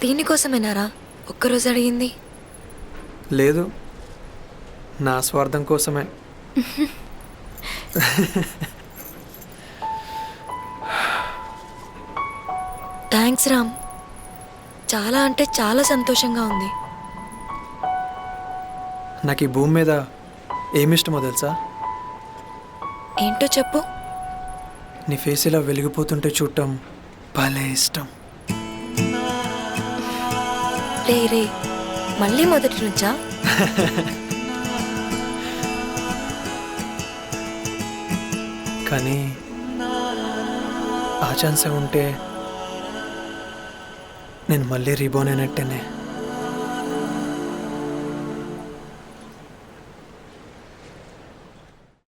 దీనికోసమేనారా ఒక్కరోజు అడిగింది? లేదు, నా స్వార్థం కోసమే. థ్యాంక్స్ రామ్. చాలా అంటే చాలా సంతోషంగా ఉంది. నాకు ఈ భూమి మీద ఏమిష్టమో తెలుసా? ఏంటో చెప్పు. నీ ఫేస్ ఇలా వెలిగిపోతుంటే చూడటం భలే ఇష్టం. రే రే, మళ్ళీ మొదటి నుంచా? కానీ ఆ ఛాన్సే ఉంటే నేను మళ్ళీ రీబోర్న్ అయినట్టేనే.